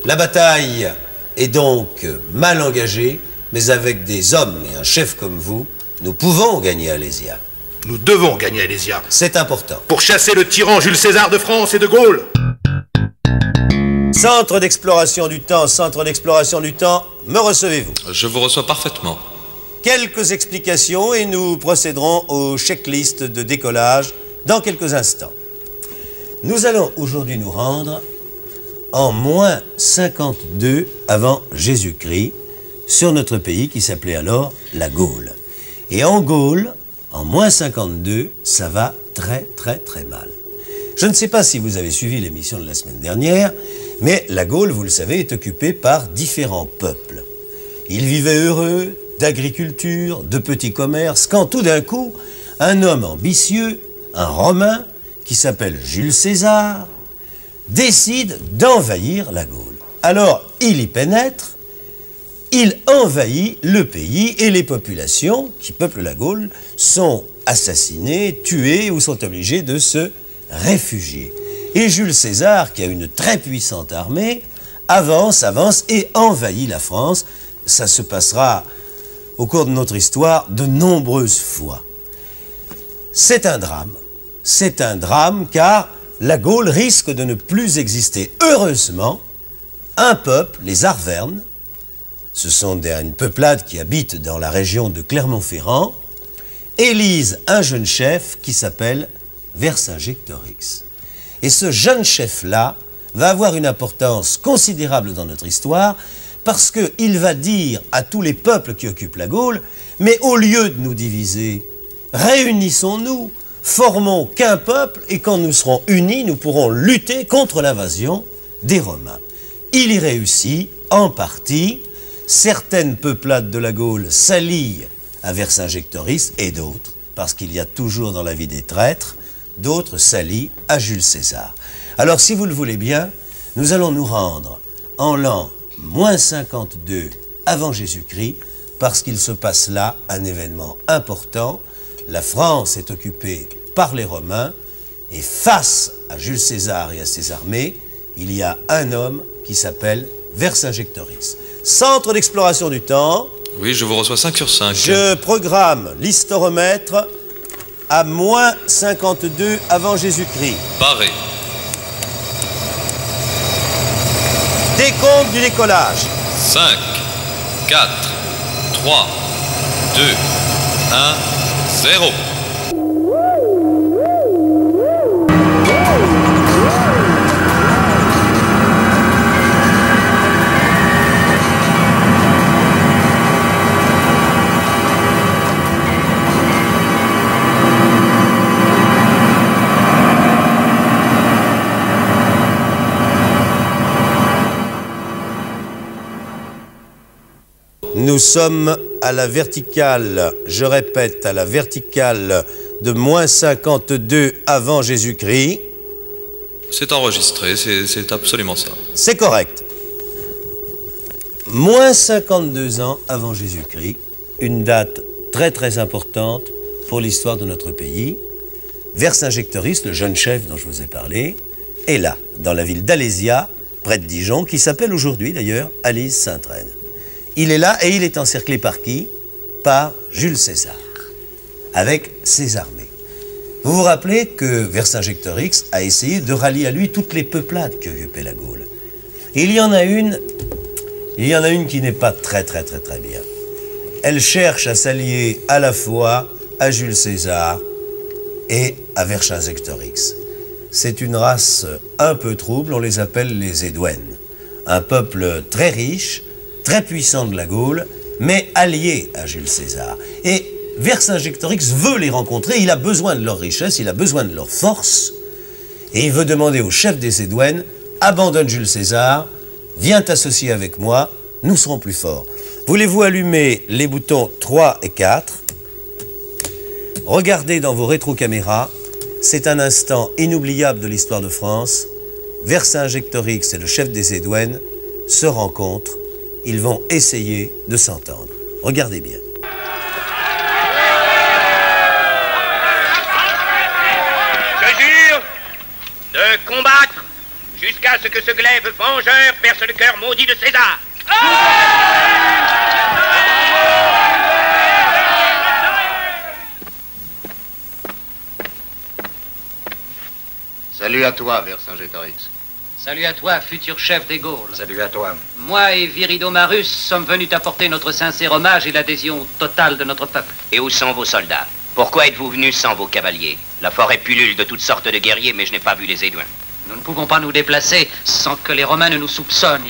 La bataille est donc mal engagée, mais avec des hommes et un chef comme vous, nous pouvons gagner Alésia. Nous devons gagner Alésia. C'est important. Pour chasser le tyran Jules César de France et de Gaulle. Centre d'exploration du temps, me recevez-vous? Je vous reçois parfaitement. Quelques explications et nous procéderons au checklist de décollage dans quelques instants. Nous allons aujourd'hui nous rendre en moins 52 avant Jésus-Christ sur notre pays qui s'appelait alors la Gaule. Et en Gaule, en moins 52, ça va très mal. Je ne sais pas si vous avez suivi l'émission de la semaine dernière, mais la Gaule, vous le savez, est occupée par différents peuples. Ils vivaient heureux d'agriculture, de petits commerces, quand tout d'un coup, un homme ambitieux, un Romain, qui s'appelle Jules César, décide d'envahir la Gaule. Alors, il y pénètre, il envahit le pays et les populations qui peuplent la Gaule sont assassinées, tuées ou sont obligées de se réfugier. Et Jules César, qui a une très puissante armée, avance et envahit la France. Ça se passera au cours de notre histoire de nombreuses fois. C'est un drame car la Gaule risque de ne plus exister. Heureusement, un peuple, les Arvernes, ce sont une peuplade qui habite dans la région de Clermont-Ferrand, élise un jeune chef qui s'appelle Vercingétorix. Et ce jeune chef-là va avoir une importance considérable dans notre histoire parce qu'il va dire à tous les peuples qui occupent la Gaule, mais au lieu de nous diviser, réunissons-nous, formons qu'un peuple et quand nous serons unis, nous pourrons lutter contre l'invasion des Romains. Il y réussit en partie. Certaines peuplades de la Gaule s'allient à Vercingétorix et d'autres, parce qu'il y a toujours dans la vie des traîtres, d'autres s'allient à Jules César. Alors, si vous le voulez bien, nous allons nous rendre en l'an moins 52 avant Jésus-Christ, parce qu'il se passe là un événement important. La France est occupée par les Romains, et face à Jules César et à ses armées, il y a un homme qui s'appelle Vercingétorix. Centre d'exploration du temps. Oui, je vous reçois 5 sur 5. Je programme l'historomètre à moins 52 avant Jésus-Christ. Barré. Décompte du décollage. 5, 4, 3, 2, 1, 0. Nous sommes à la verticale, je répète, à la verticale de moins 52 avant Jésus-Christ. C'est enregistré, c'est absolument ça. C'est correct. Moins 52 ans avant Jésus-Christ, une date très importante pour l'histoire de notre pays. Vercingétorix, le jeune chef dont je vous ai parlé, est là, dans la ville d'Alésia, près de Dijon, qui s'appelle aujourd'hui d'ailleurs Alise-Sainte-Reine. Il est là et il est encerclé par qui? Par Jules César, avec ses armées. Vous vous rappelez que Vercingétorix a essayé de rallier à lui toutes les peuplades qui occupaient la Gaule. Et il y en a une qui n'est pas très bien. Elle cherche à s'allier à la fois à Jules César et à Vercingétorix. C'est une race un peu trouble, on les appelle les Édouènes. Un peuple très riche, très puissant de la Gaule, mais allié à Jules César. Et Vercingétorix veut les rencontrer, il a besoin de leur richesse, il a besoin de leur force, et il veut demander au chef des Édouènes, abandonne Jules César, viens t'associer avec moi, nous serons plus forts. Voulez-vous allumer les boutons 3 et 4? Regardez dans vos rétrocaméras, c'est un instant inoubliable de l'histoire de France. Vercingétorix et le chef des Édouènes se rencontrent. Ils vont essayer de s'entendre. Regardez bien. Je jure de combattre jusqu'à ce que ce glaive vengeur perce le cœur maudit de César. Salut à toi, Vercingétorix. Salut à toi, futur chef des Gaules. Salut à toi. Moi et Viridomarus sommes venus t'apporter notre sincère hommage et l'adhésion totale de notre peuple. Et où sont vos soldats? Pourquoi êtes-vous venus sans vos cavaliers? La forêt pullule de toutes sortes de guerriers, mais je n'ai pas vu les Éduins. Nous ne pouvons pas nous déplacer sans que les Romains ne nous soupçonnent.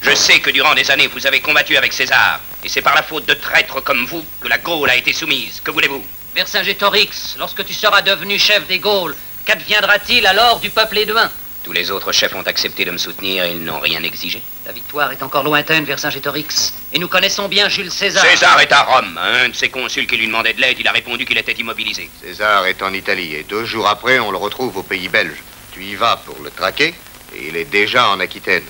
Je sais que durant des années, vous avez combattu avec César. Et c'est par la faute de traîtres comme vous que la Gaule a été soumise. Que voulez-vous? Vercingétorix, lorsque tu seras devenu chef des Gaules, qu'adviendra-t-il alors du peuple éduin? Tous les autres chefs ont accepté de me soutenir et ils n'ont rien exigé. La victoire est encore lointaine, Vercingétorix. Et nous connaissons bien Jules César. César est à Rome. Un de ses consuls qui lui demandait de l'aide, il a répondu qu'il était immobilisé. César est en Italie et 2 jours après, on le retrouve au pays belge. Tu y vas pour le traquer et il est déjà en Aquitaine.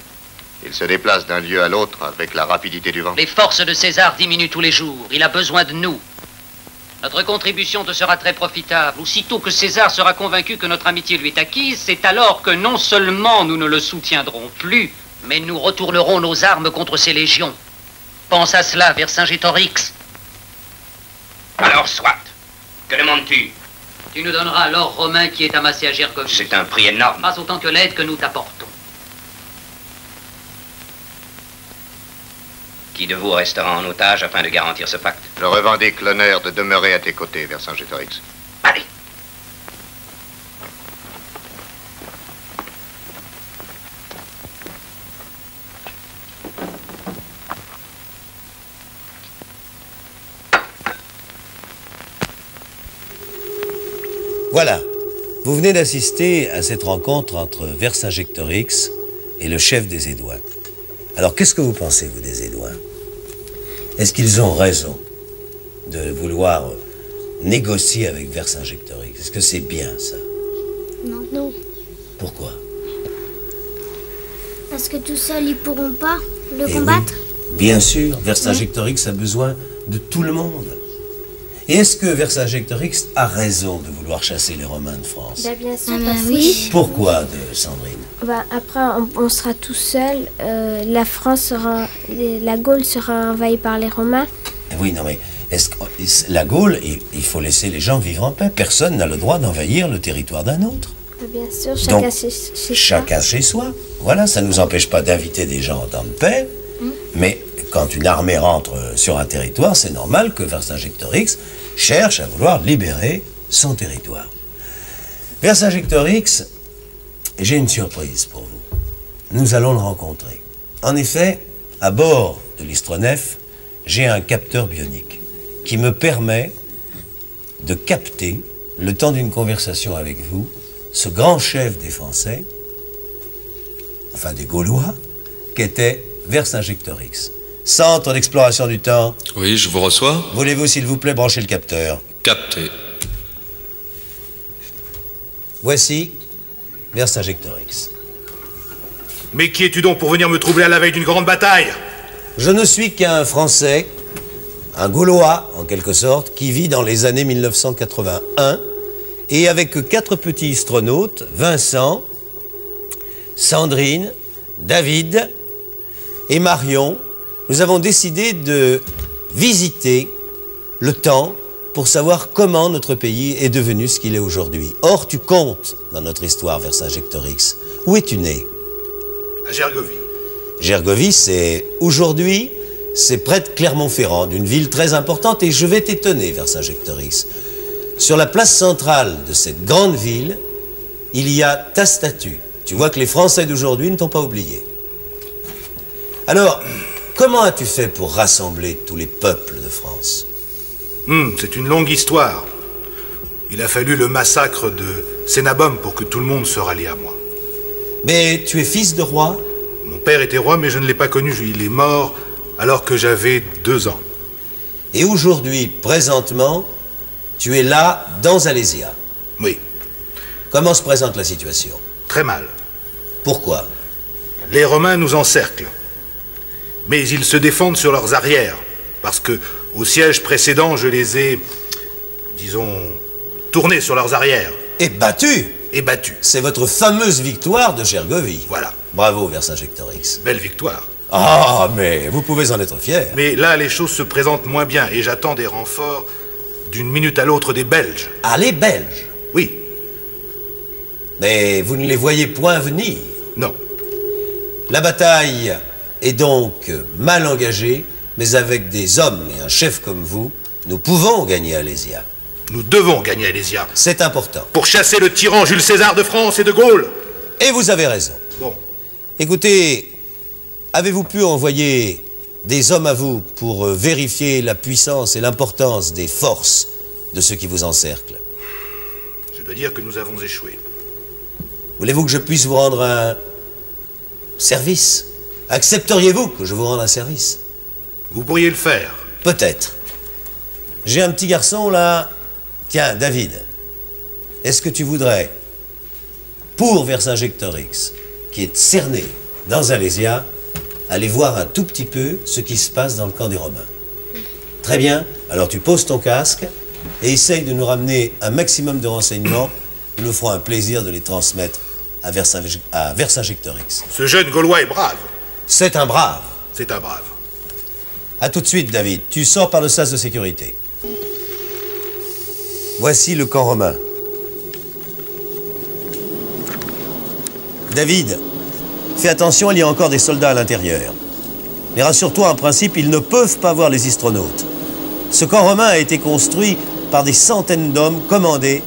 Il se déplace d'un lieu à l'autre avec la rapidité du vent. Les forces de César diminuent tous les jours. Il a besoin de nous. Notre contribution te sera très profitable. Aussitôt que César sera convaincu que notre amitié lui est acquise, c'est alors que non seulement nous ne le soutiendrons plus, mais nous retournerons nos armes contre ses légions. Pense à cela, Vercingétorix. Alors soit. Que demandes-tu? Tu nous donneras l'or romain qui est amassé à Gergovie. C'est un prix énorme. Pas autant que l'aide que nous t'apportons. Qui de vous restera en otage afin de garantir ce pacte? Je revendique l'honneur de demeurer à tes côtés, Vercingétorix. Allez. Voilà, vous venez d'assister à cette rencontre entre Vercingétorix et le chef des Éduins. Alors, qu'est-ce que vous pensez, vous, des Éduins? Est-ce qu'ils ont raison de vouloir négocier avec Vercingétorix? Est-ce que c'est bien, ça? Non. Non. Pourquoi? Parce que tout seul, ils pourront pas le Eh combattre. oui, bien sûr, Vercingétorix a besoin de tout le monde. Et est-ce que Vercingétorix a raison de vouloir chasser les Romains de France? Bien sûr, parce oui. Pourquoi, Sandrine? Après, on sera tout seul. La Gaule sera envahie par les Romains. Oui, non, mais la Gaule, il faut laisser les gens vivre en paix. Personne n'a le droit d'envahir le territoire d'un autre. Bien sûr, Donc, chacun chez soi. Voilà, ça ne nous empêche pas d'inviter des gens en temps de paix. Mais quand une armée rentre sur un territoire, c'est normal que Vercingétorix cherche à vouloir libérer son territoire. Vercingétorix, j'ai une surprise pour vous. Nous allons le rencontrer. En effet, à bord de l'Istronef, j'ai un capteur bionique qui me permet de capter, le temps d'une conversation avec vous, ce grand chef des Français, enfin des Gaulois, qu'était Vercingétorix. Centre d'exploration du temps. Oui, je vous reçois. Voulez-vous, s'il vous plaît, brancher le capteur? Capté. Voici Vercingétorix. Mais qui es-tu donc pour venir me troubler à la veille d'une grande bataille? Je ne suis qu'un Français, un Gaulois, en quelque sorte, qui vit dans les années 1981, et avec 4 petits astronautes, Vincent, Sandrine, David et Marion, nous avons décidé de visiter le temps pour savoir comment notre pays est devenu ce qu'il est aujourd'hui. Or, tu comptes dans notre histoire, Vercingétorix. Où es-tu né? À Gergovie. Gergovie, aujourd'hui, c'est près de Clermont-Ferrand, d'une ville très importante, et je vais t'étonner, Vercingétorix. Sur la place centrale de cette grande ville, il y a ta statue. Tu vois que les Français d'aujourd'hui ne t'ont pas oublié. Alors, comment as-tu fait pour rassembler tous les peuples de France? C'est une longue histoire. Il a fallu le massacre de Cénabum pour que tout le monde se rallie à moi. Mais tu es fils de roi? Mon père était roi, mais je ne l'ai pas connu. Il est mort alors que j'avais 2 ans. Et aujourd'hui, présentement, tu es là, dans Alésia. Oui. Comment se présente la situation? Très mal. Pourquoi? Les Romains nous encerclent. Mais ils se défendent sur leurs arrières. Parce que, au siège précédent, je les ai, disons, tournés sur leurs arrières. Et battus? et battu. C'est votre fameuse victoire de Gergovie. Voilà. Bravo, Vercingétorix. Belle victoire. Ah, mais vous pouvez en être fier. Mais là, les choses se présentent moins bien et j'attends des renforts d'une minute à l'autre des Belges. Ah, les Belges? Oui. Mais vous ne les voyez point venir. Non. La bataille est donc mal engagée, mais avec des hommes et un chef comme vous, nous pouvons gagner Alésia. Nous devons gagner Alésia. C'est important. Pour chasser le tyran Jules César de France et de Gaulle. Et vous avez raison. Bon. Écoutez, avez-vous pu envoyer des hommes à vous pour vérifier la puissance et l'importance des forces de ceux qui vous encerclent? Je dois dire que nous avons échoué. Voulez-vous que je puisse vous rendre un service? Accepteriez-vous que je vous rende un service? Vous pourriez le faire. Peut-être. J'ai un petit garçon là. Tiens, David, est-ce que tu voudrais, pour Vercingétorix, qui est cerné dans Alésia, aller voir un tout petit peu ce qui se passe dans le camp des Romains? Très bien. Alors tu poses ton casque et essaye de nous ramener un maximum de renseignements. Nous nous ferons un plaisir de les transmettre à Vercingétorix. Ce jeune Gaulois est brave. C'est un brave. C'est un brave. A tout de suite, David. Tu sors par le sas de sécurité. Voici le camp romain. David, fais attention, il y a encore des soldats à l'intérieur. Mais rassure-toi, en principe, ils ne peuvent pas voir les astronautes. Ce camp romain a été construit par des centaines d'hommes commandés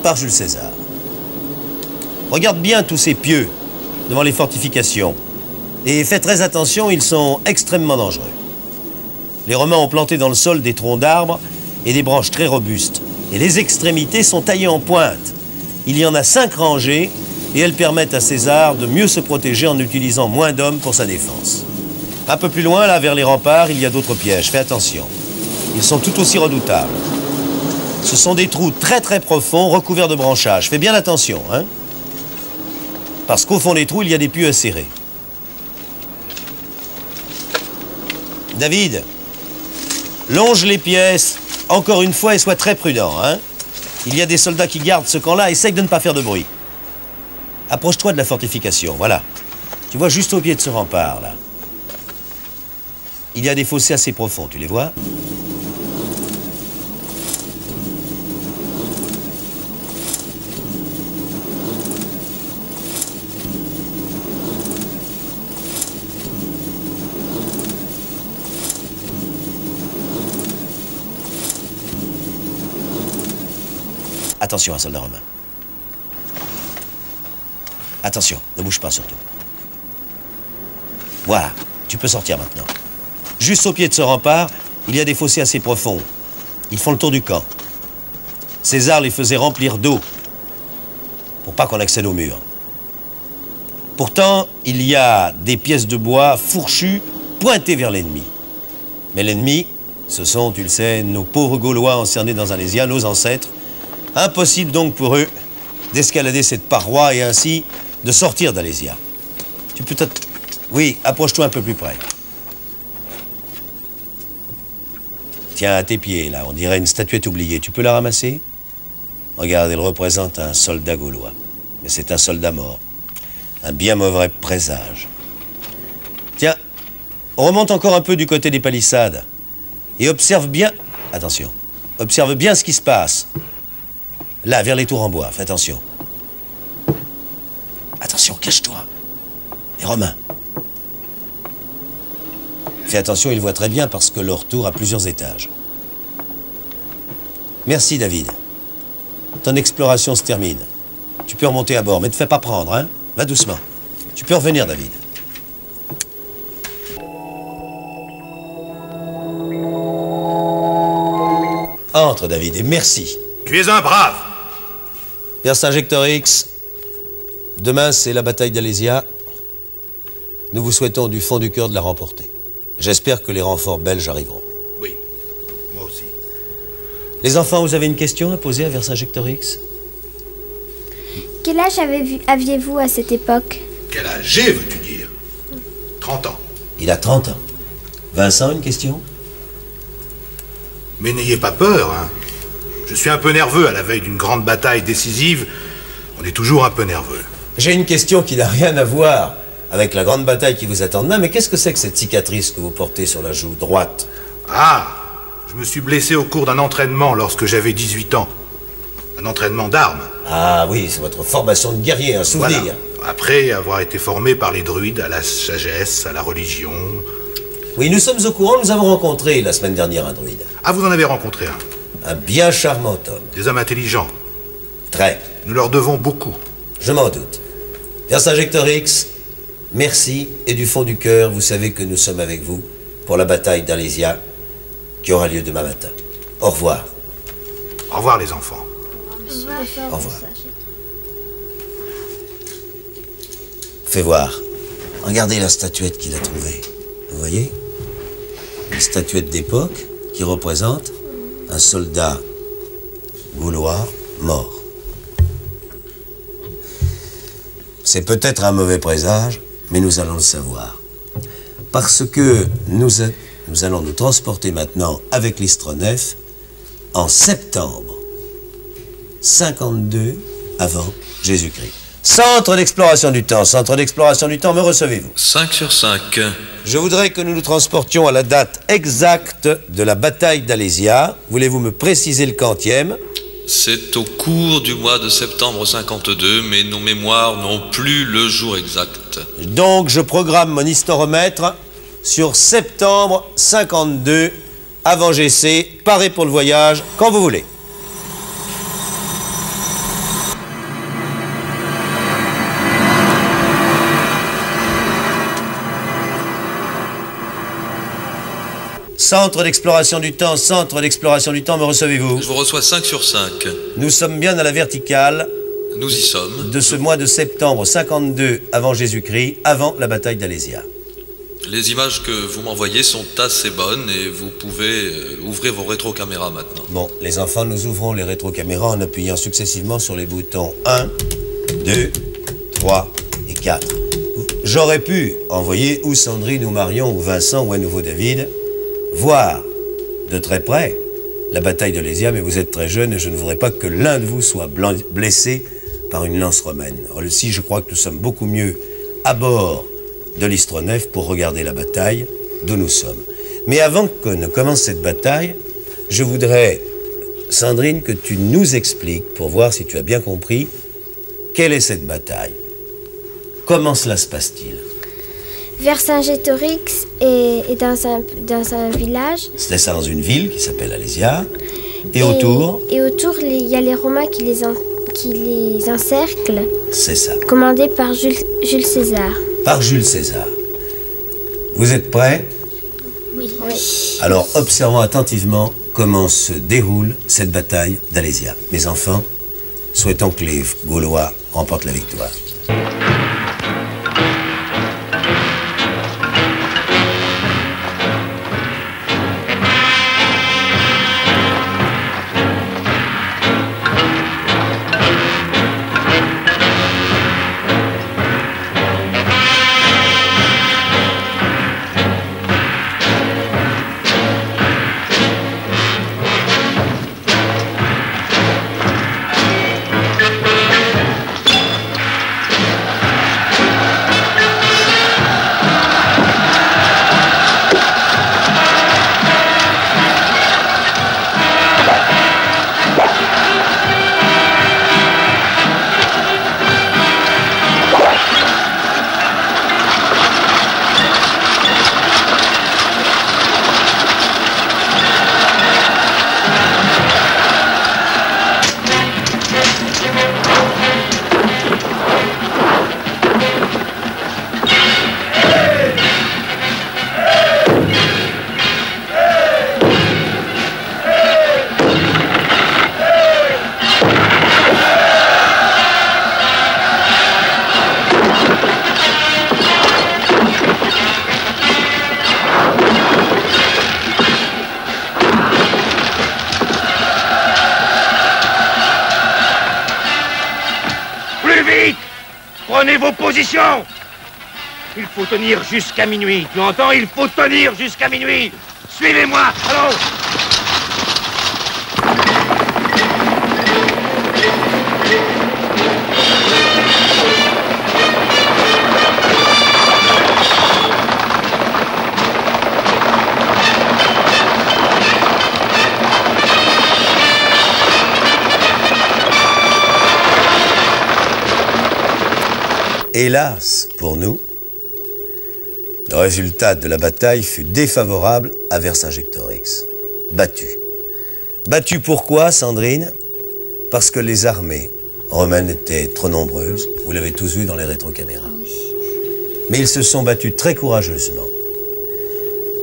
par Jules César. Regarde bien tous ces pieux devant les fortifications. Et fais très attention, ils sont extrêmement dangereux. Les Romains ont planté dans le sol des troncs d'arbres et des branches très robustes. Et les extrémités sont taillées en pointe. Il y en a 5 rangées et elles permettent à César de mieux se protéger en utilisant moins d'hommes pour sa défense. Un peu plus loin, là, vers les remparts, il y a d'autres pièges. Fais attention. Ils sont tout aussi redoutables. Ce sont des trous très très profonds recouverts de branchages. Fais bien attention, hein? Parce qu'au fond des trous, il y a des pieux acérés. David, longe les pièces, encore une fois, et sois très prudent, hein? Il y a des soldats qui gardent ce camp-là, essaye de ne pas faire de bruit. Approche-toi de la fortification, voilà. Tu vois juste au pied de ce rempart, là. Il y a des fossés assez profonds, tu les vois? Attention, un soldat romain. Attention, ne bouge pas surtout. Voilà, tu peux sortir maintenant. Juste au pied de ce rempart, il y a des fossés assez profonds. Ils font le tour du camp. César les faisait remplir d'eau pour pas qu'on accède au mur. Pourtant, il y a des pièces de bois fourchues pointées vers l'ennemi. Mais l'ennemi, ce sont, tu le sais, nos pauvres Gaulois encernés dans Alésia, nos ancêtres. Impossible donc pour eux d'escalader cette paroi et ainsi de sortir d'Alésia. Tu peux peut-être... Oui, approche-toi un peu plus près. Tiens, à tes pieds, là, on dirait une statuette oubliée. Tu peux la ramasser? Regarde, elle représente un soldat gaulois. Mais c'est un soldat mort. Un bien mauvais présage. Tiens, on remonte encore un peu du côté des palissades. Et observe bien... Attention. Observe bien ce qui se passe. Là, vers les tours en bois, fais attention. Attention, cache-toi. Les Romains. Fais attention, ils voient très bien parce que leur tour a plusieurs étages. Merci, David. Ton exploration se termine. Tu peux remonter à bord, mais ne te fais pas prendre, hein? Va doucement. Tu peux revenir, David. Entre, David, et merci. Tu es un brave. Vercingétorix, demain c'est la bataille d'Alésia. Nous vous souhaitons du fond du cœur de la remporter. J'espère que les renforts belges arriveront. Oui, moi aussi. Les enfants, vous avez une question à poser à Vercingétorix? Quel âge aviez-vous à cette époque? Quel âge j'ai, veux-tu dire? 30 ans. Il a 30 ans. Vincent, une question? Mais n'ayez pas peur, hein. Je suis un peu nerveux à la veille d'une grande bataille décisive On est toujours un peu nerveux. J'ai une question qui n'a rien à voir avec la grande bataille qui vous attend demain, mais qu'est-ce que c'est que cette cicatrice que vous portez sur la joue droite? Ah, je me suis blessé au cours d'un entraînement lorsque j'avais 18 ans. Un entraînement d'armes. Ah oui, c'est votre formation de guerrier, un souvenir. Voilà. Après avoir été formé par les druides à la sagesse, à la religion... Oui, nous sommes au courant, nous avons rencontré la semaine dernière un druide. Ah, vous en avez rencontré un? Un bien charmant homme. Des hommes intelligents. Très. Nous leur devons beaucoup. Je m'en doute. Vercingétorix, merci, et du fond du cœur, vous savez que nous sommes avec vous pour la bataille d'Alésia qui aura lieu demain matin. Au revoir. Au revoir, les enfants. Au revoir. Fais voir. Regardez la statuette qu'il a trouvée. Vous voyez? Une statuette d'époque qui représente un soldat gaulois mort. C'est peut-être un mauvais présage, mais nous allons le savoir. Parce que nous allons nous transporter maintenant avec l'Istronef en septembre 52 avant Jésus-Christ. Centre d'exploration du temps, me recevez-vous? 5 sur 5. Je voudrais que nous nous transportions à la date exacte de la bataille d'Alésia. Voulez-vous me préciser le quantième? C'est au cours du mois de septembre 52, mais nos mémoires n'ont plus le jour exact. Donc je programme mon historomètre sur septembre 52 avant GC. Parez pour le voyage quand vous voulez. Centre d'exploration du temps, me recevez-vous? Je vous reçois 5 sur 5. Nous sommes bien à la verticale Nous y sommes. de ce mois de septembre 52 avant Jésus-Christ, avant la bataille d'Alésia. Les images que vous m'envoyez sont assez bonnes et vous pouvez ouvrir vos rétrocaméras maintenant. Bon, les enfants, nous ouvrons les rétrocaméras en appuyant successivement sur les boutons 1, 2, 3 et 4. J'aurais pu envoyer ou Sandrine ou Marion ou Vincent ou à nouveau David voir de très près la bataille de Lésia, mais vous êtes très jeune et je ne voudrais pas que l'un de vous soit blessé par une lance romaine. Or, si je crois que nous sommes beaucoup mieux à bord de l'Istronef pour regarder la bataille d'où nous sommes. Mais avant que ne commence cette bataille, je voudrais, Sandrine, que tu nous expliques, pour voir si tu as bien compris, quelle est cette bataille? Comment cela se passe-t-il? Vercingétorix est dans un village. C'était ça, dans une ville qui s'appelle Alésia. Et autour? Et autour, il y a les Romains qui les encerclent. C'est ça. Commandés par Jules César. Par Jules César. Vous êtes prêts? Oui. Alors, observons attentivement comment se déroule cette bataille d'Alésia. Mes enfants, souhaitons que les Gaulois remportent la victoire. Prenez vos positions! Il faut tenir jusqu'à minuit. Tu entends? Il faut tenir jusqu'à minuit. Suivez-moi. Allons! hélas pour nous, le résultat de la bataille fut défavorable à Vercingétorix. Battu. Battu pourquoi, Sandrine? Parce que les armées romaines étaient trop nombreuses. Vous l'avez tous vu dans les rétrocaméras. Mais ils se sont battus très courageusement.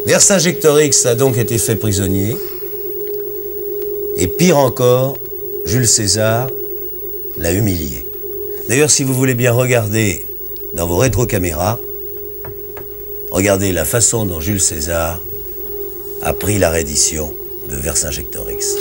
Vercingétorix a donc été fait prisonnier. Et pire encore, Jules César l'a humilié. D'ailleurs, si vous voulez bien regarder dans vos rétrocaméras, regardez la façon dont Jules César a pris la reddition de Vercingétorix.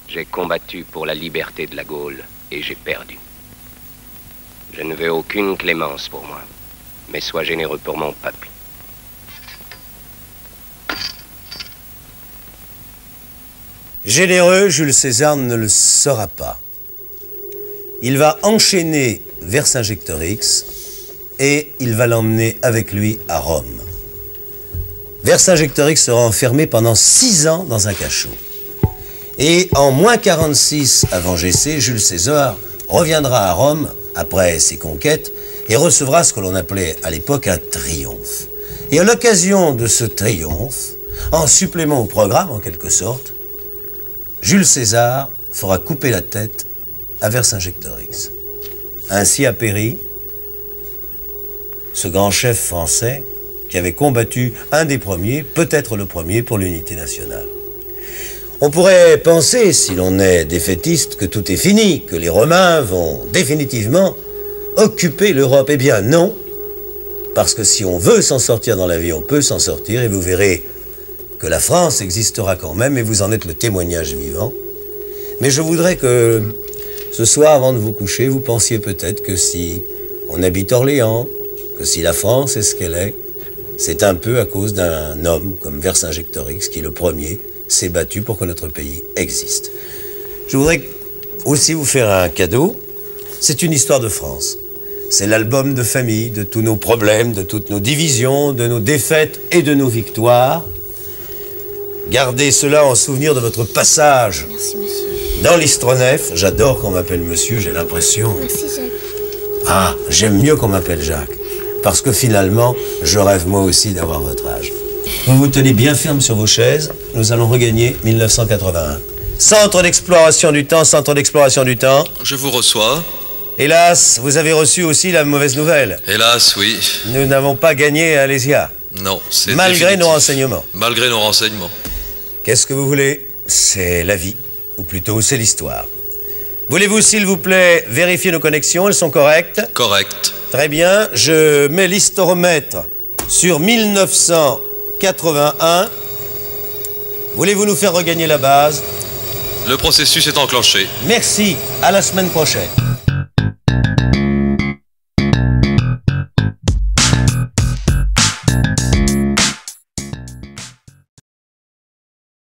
J'ai combattu pour la liberté de la Gaule et j'ai perdu. Je ne veux aucune clémence pour moi, mais sois généreux pour mon peuple. Généreux, Jules César ne le sera pas. Il va enchaîner Vercingétorix et il va l'emmener avec lui à Rome. Vercingétorix sera enfermé pendant 6 ans dans un cachot. Et en moins 46 avant Gessé, Jules César reviendra à Rome après ses conquêtes et recevra ce que l'on appelait à l'époque un triomphe. Et à l'occasion de ce triomphe, en supplément au programme en quelque sorte, Jules César fera couper la tête à Vercingétorix. Ainsi a péri ce grand chef français qui avait combattu un des premiers, peut-être le premier pour l'unité nationale. On pourrait penser, si l'on est défaitiste, que tout est fini, que les Romains vont définitivement occuper l'Europe. Eh bien non, parce que si on veut s'en sortir dans la vie, on peut s'en sortir, et vous verrez que la France existera quand même, et vous en êtes le témoignage vivant. Mais je voudrais que ce soir, avant de vous coucher, vous pensiez peut-être que si on habite Orléans, que si la France est ce qu'elle est, c'est un peu à cause d'un homme comme Vercingétorix, qui le premier s'est battu pour que notre pays existe. Je voudrais aussi vous faire un cadeau. C'est une histoire de France. C'est l'album de famille de tous nos problèmes, de toutes nos divisions, de nos défaites et de nos victoires. Gardez cela en souvenir de votre passage. Merci, monsieur. Dans l'Istronef. J'adore qu'on m'appelle monsieur, j'ai l'impression. Merci, Jacques. Ah, j'aime mieux qu'on m'appelle Jacques. Parce que finalement, je rêve moi aussi d'avoir votre âge. Vous vous tenez bien ferme sur vos chaises. Nous allons regagner 1981. Centre d'exploration du temps, centre d'exploration du temps. Je vous reçois. Hélas, vous avez reçu aussi la mauvaise nouvelle. Hélas, oui. Nous n'avons pas gagné à Alésia. Non, c'est malgré définitif. nos renseignements. Malgré nos renseignements. Qu'est-ce que vous voulez? C'est la vie, ou plutôt c'est l'histoire. Voulez-vous, s'il vous plaît, vérifier nos connexions? Elles sont correctes? Correct. Très bien. Je mets l'historomètre sur 1981. Voulez-vous nous faire regagner la base? Le processus est enclenché. Merci. À la semaine prochaine.